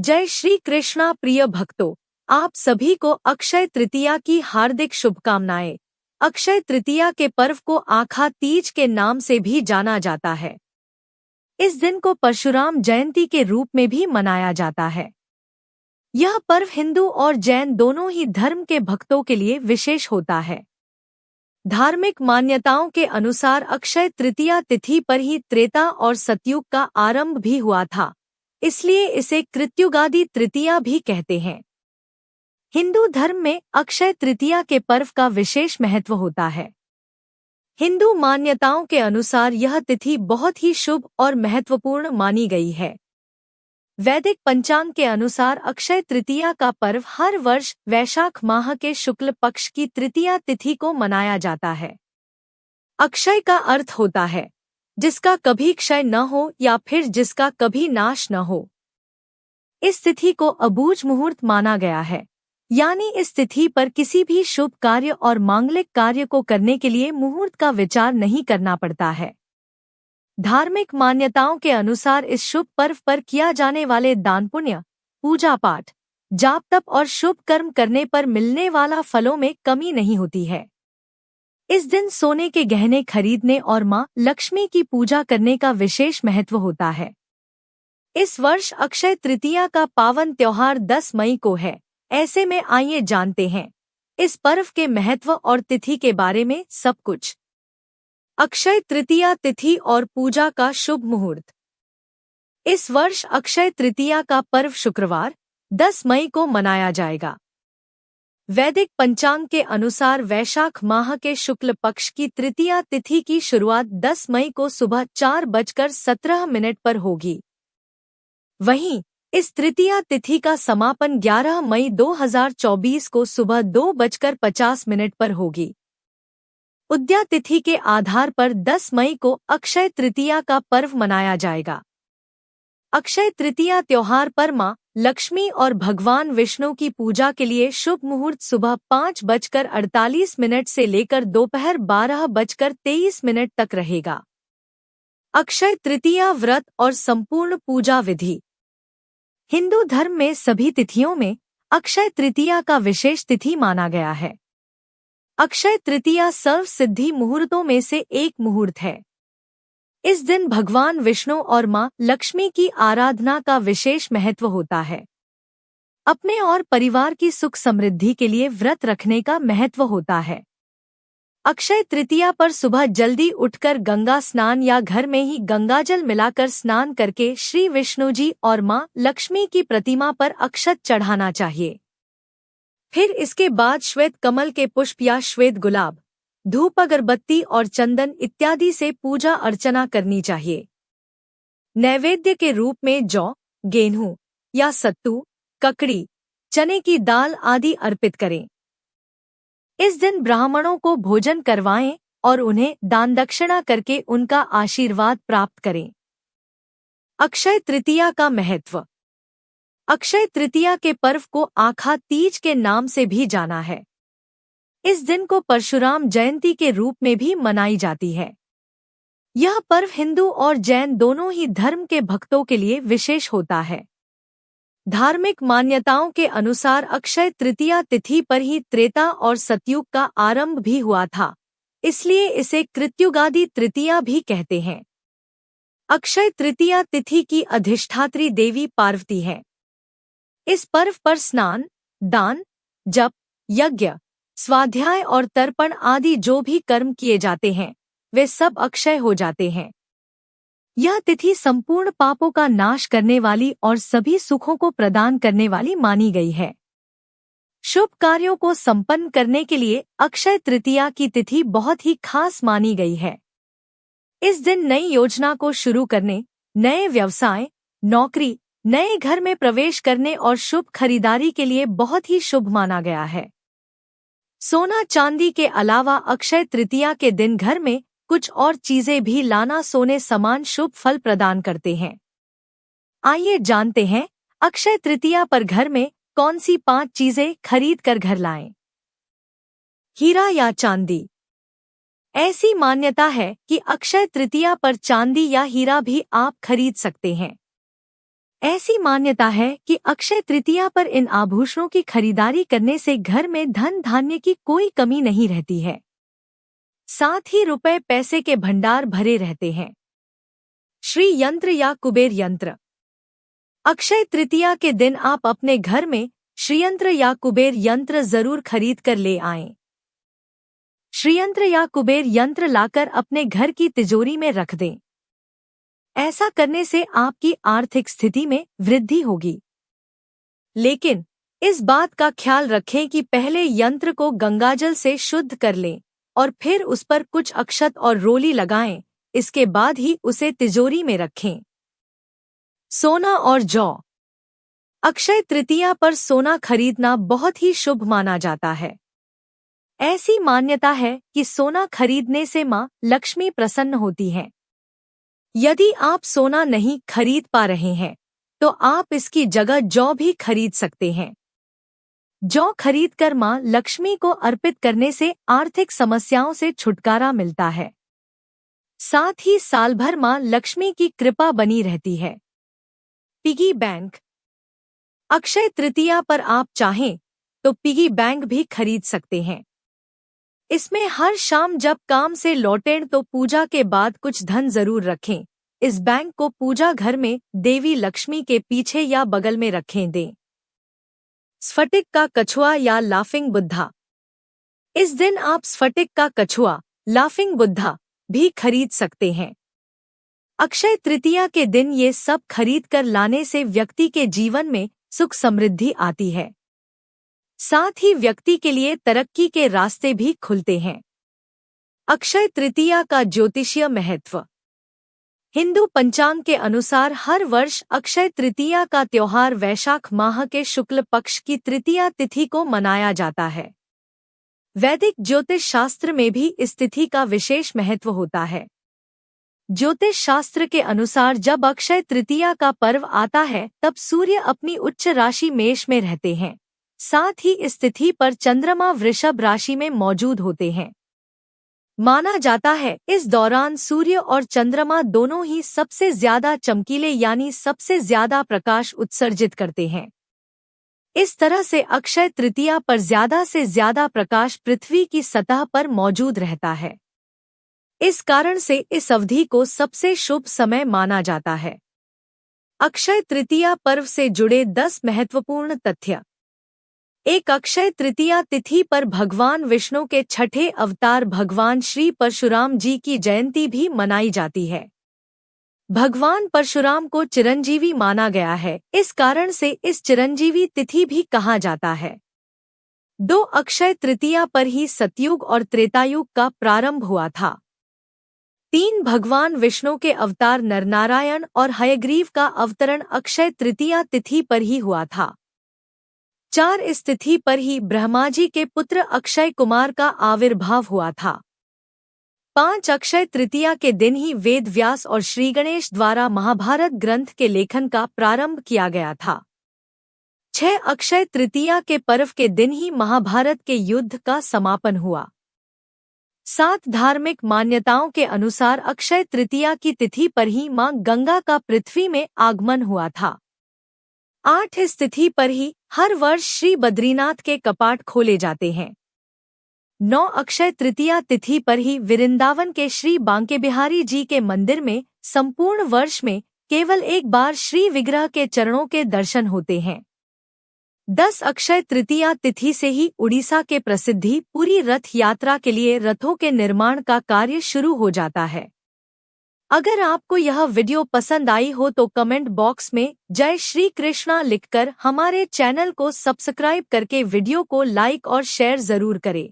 जय श्री कृष्णा प्रिय भक्तों, आप सभी को अक्षय तृतीया की हार्दिक शुभकामनाएं। अक्षय तृतीया के पर्व को आखा तीज के नाम से भी जाना जाता है। इस दिन को परशुराम जयंती के रूप में भी मनाया जाता है। यह पर्व हिंदू और जैन दोनों ही धर्म के भक्तों के लिए विशेष होता है। धार्मिक मान्यताओं के अनुसार अक्षय तृतीया तिथि पर ही त्रेता और सतयुग का आरंभ भी हुआ था, इसलिए इसे कृत्युगादि तृतीया भी कहते हैं। हिंदू धर्म में अक्षय तृतीया के पर्व का विशेष महत्व होता है। हिंदू मान्यताओं के अनुसार यह तिथि बहुत ही शुभ और महत्वपूर्ण मानी गई है। वैदिक पंचांग के अनुसार अक्षय तृतीया का पर्व हर वर्ष वैशाख माह के शुक्ल पक्ष की तृतीया तिथि को मनाया जाता है। अक्षय का अर्थ होता है जिसका कभी क्षय न हो या फिर जिसका कभी नाश न हो। इस तिथि को अबूझ मुहूर्त माना गया है, यानी इस तिथि पर किसी भी शुभ कार्य और मांगलिक कार्य को करने के लिए मुहूर्त का विचार नहीं करना पड़ता है। धार्मिक मान्यताओं के अनुसार इस शुभ पर्व पर किया जाने वाले दान पुण्य, पूजा पाठ, जाप तप और शुभ कर्म करने पर मिलने वाला फलों में कमी नहीं होती है। इस दिन सोने के गहने खरीदने और मां लक्ष्मी की पूजा करने का विशेष महत्व होता है। इस वर्ष अक्षय तृतीया का पावन त्योहार 10 मई को है। ऐसे में आइए जानते हैं इस पर्व के महत्व और तिथि के बारे में सब कुछ। अक्षय तृतीया तिथि और पूजा का शुभ मुहूर्त। इस वर्ष अक्षय तृतीया का पर्व शुक्रवार 10 मई को मनाया जाएगा। वैदिक पंचांग के अनुसार वैशाख माह के शुक्ल पक्ष की तृतीया तिथि की शुरुआत 10 मई को सुबह 4:17 पर होगी। वहीं इस तृतीया तिथि का समापन 11 मई 2024 को सुबह 2:50 पर होगी। उदया तिथि के आधार पर 10 मई को अक्षय तृतीया का पर्व मनाया जाएगा। अक्षय तृतीया त्योहार पर मां लक्ष्मी और भगवान विष्णु की पूजा के लिए शुभ मुहूर्त सुबह 5:48 से लेकर दोपहर 12:23 तक रहेगा। अक्षय तृतीया व्रत और संपूर्ण पूजा विधि। हिंदू धर्म में सभी तिथियों में अक्षय तृतीया का विशेष तिथि माना गया है। अक्षय तृतीया सर्व सिद्धि मुहूर्तों में से एक मुहूर्त है। इस दिन भगवान विष्णु और मां लक्ष्मी की आराधना का विशेष महत्व होता है। अपने और परिवार की सुख समृद्धि के लिए व्रत रखने का महत्व होता है। अक्षय तृतीया पर सुबह जल्दी उठकर गंगा स्नान या घर में ही गंगाजल मिलाकर स्नान करके श्री विष्णु जी और मां लक्ष्मी की प्रतिमा पर अक्षत चढ़ाना चाहिए। फिर इसके बाद श्वेत कमल के पुष्प या श्वेत गुलाब, धूप अगरबत्ती और चंदन इत्यादि से पूजा अर्चना करनी चाहिए। नैवेद्य के रूप में जौ, गेहूं या सत्तू, ककड़ी, चने की दाल आदि अर्पित करें। इस दिन ब्राह्मणों को भोजन करवाएं और उन्हें दान दक्षिणा करके उनका आशीर्वाद प्राप्त करें। अक्षय तृतीया का महत्व। अक्षय तृतीया के पर्व को आखा तीज के नाम से भी जाना है। इस दिन को परशुराम जयंती के रूप में भी मनाई जाती है। यह पर्व हिंदू और जैन दोनों ही धर्म के भक्तों के लिए विशेष होता है। धार्मिक मान्यताओं के अनुसार अक्षय तृतीया तिथि पर ही त्रेता और सतयुग का आरंभ भी हुआ था, इसलिए इसे कृत्युगादि तृतीया भी कहते हैं। अक्षय तृतीया तिथि की अधिष्ठात्री देवी पार्वती है। इस पर्व पर स्नान, दान, जप, यज्ञ, स्वाध्याय और तर्पण आदि जो भी कर्म किए जाते हैं वे सब अक्षय हो जाते हैं। यह तिथि संपूर्ण पापों का नाश करने वाली और सभी सुखों को प्रदान करने वाली मानी गई है। शुभ कार्यों को संपन्न करने के लिए अक्षय तृतीया की तिथि बहुत ही खास मानी गई है। इस दिन नई योजना को शुरू करने, नए व्यवसाय, नौकरी, नए घर में प्रवेश करने और शुभ खरीदारी के लिए बहुत ही शुभ माना गया है। सोना चांदी के अलावा अक्षय तृतीया के दिन घर में कुछ और चीजें भी लाना सोने समान शुभ फल प्रदान करते हैं। आइए जानते हैं अक्षय तृतीया पर घर में कौन सी 5 चीजें खरीद कर घर लाएं। हीरा या चांदी। ऐसी मान्यता है कि अक्षय तृतीया पर चांदी या हीरा भी आप खरीद सकते हैं। ऐसी मान्यता है कि अक्षय तृतीया पर इन आभूषणों की खरीदारी करने से घर में धन धान्य की कोई कमी नहीं रहती है। साथ ही रुपए पैसे के भंडार भरे रहते हैं। श्री यंत्र या कुबेर यंत्र। अक्षय तृतीया के दिन आप अपने घर में श्रीयंत्र या कुबेर यंत्र जरूर खरीद कर ले आएं। श्रीयंत्र या कुबेर यंत्र लाकर अपने घर की तिजोरी में रख दें। ऐसा करने से आपकी आर्थिक स्थिति में वृद्धि होगी। लेकिन इस बात का ख्याल रखें कि पहले यंत्र को गंगाजल से शुद्ध कर लें और फिर उस पर कुछ अक्षत और रोली लगाएं। इसके बाद ही उसे तिजोरी में रखें। सोना और जौ। अक्षय तृतीया पर सोना खरीदना बहुत ही शुभ माना जाता है। ऐसी मान्यता है कि सोना खरीदने से मां लक्ष्मी प्रसन्न होती हैं। यदि आप सोना नहीं खरीद पा रहे हैं तो आप इसकी जगह जौ भी खरीद सकते हैं। जौ खरीदकर मां लक्ष्मी को अर्पित करने से आर्थिक समस्याओं से छुटकारा मिलता है। साथ ही साल भर मां लक्ष्मी की कृपा बनी रहती है। Piggy bank. अक्षय तृतीया पर आप चाहें तो पिगी बैंक भी खरीद सकते हैं। इसमें हर शाम जब काम से लौटें तो पूजा के बाद कुछ धन जरूर रखें। इस बैंक को पूजा घर में देवी लक्ष्मी के पीछे या बगल में रखें दें। स्फटिक का कछुआ या लाफिंग बुद्धा। इस दिन आप स्फटिक का कछुआ लाफिंग बुद्धा भी खरीद सकते हैं। अक्षय तृतीया के दिन ये सब खरीद कर लाने से व्यक्ति के जीवन में सुख समृद्धि आती है। साथ ही व्यक्ति के लिए तरक्की के रास्ते भी खुलते हैं। अक्षय तृतीया का ज्योतिषीय महत्व। हिंदू पंचांग के अनुसार हर वर्ष अक्षय तृतीया का त्योहार वैशाख माह के शुक्ल पक्ष की तृतीया तिथि को मनाया जाता है। वैदिक ज्योतिष शास्त्र में भी इस तिथि का विशेष महत्व होता है। ज्योतिष शास्त्र के अनुसार जब अक्षय तृतीया का पर्व आता है तब सूर्य अपनी उच्च राशि मेष में रहते हैं। साथ ही इस तिथि पर चंद्रमा वृषभ राशि में मौजूद होते हैं। माना जाता है इस दौरान सूर्य और चंद्रमा दोनों ही सबसे ज्यादा चमकीले यानी सबसे ज्यादा प्रकाश उत्सर्जित करते हैं। इस तरह से अक्षय तृतीया पर ज्यादा से ज्यादा प्रकाश पृथ्वी की सतह पर मौजूद रहता है। इस कारण से इस अवधि को सबसे शुभ समय माना जाता है। अक्षय तृतीया पर्व से जुड़े 10 महत्वपूर्ण तथ्य। एक अक्षय तृतीया तिथि पर भगवान विष्णु के छठे अवतार भगवान श्री परशुराम जी की जयंती भी मनाई जाती है। भगवान परशुराम को चिरंजीवी माना गया है, इस कारण से इस चिरंजीवी तिथि भी कहा जाता है। 2 अक्षय तृतीया पर ही सतयुग और त्रेतायुग का प्रारंभ हुआ था। 3 भगवान विष्णु के अवतार नरनारायण और हयग्रीव का अवतरण अक्षय तृतीया तिथि पर ही हुआ था। 4 इस तिथि पर ही ब्रह्मा जी के पुत्र अक्षय कुमार का आविर्भाव हुआ था। 5 अक्षय तृतीया के दिन ही वेद व्यास और श्री गणेश द्वारा महाभारत ग्रंथ के लेखन का प्रारंभ किया गया था। 6 अक्षय तृतीया के पर्व के दिन ही महाभारत के युद्ध का समापन हुआ। 7 धार्मिक मान्यताओं के अनुसार अक्षय तृतीया की तिथि पर ही मां गंगा का पृथ्वी में आगमन हुआ था। 8 इस तिथि पर ही हर वर्ष श्री बद्रीनाथ के कपाट खोले जाते हैं। 9 अक्षय तृतीया तिथि पर ही वृंदावन के श्री बांके बिहारी जी के मंदिर में संपूर्ण वर्ष में केवल एक बार श्री विग्रह के चरणों के दर्शन होते हैं। 10 अक्षय तृतीया तिथि से ही उड़ीसा के प्रसिद्धि पूरी रथ यात्रा के लिए रथों के निर्माण का कार्य शुरू हो जाता है। अगर आपको यह वीडियो पसंद आई हो तो कमेंट बॉक्स में जय श्री कृष्णा लिखकर हमारे चैनल को सब्सक्राइब करके वीडियो को लाइक और शेयर जरूर करें।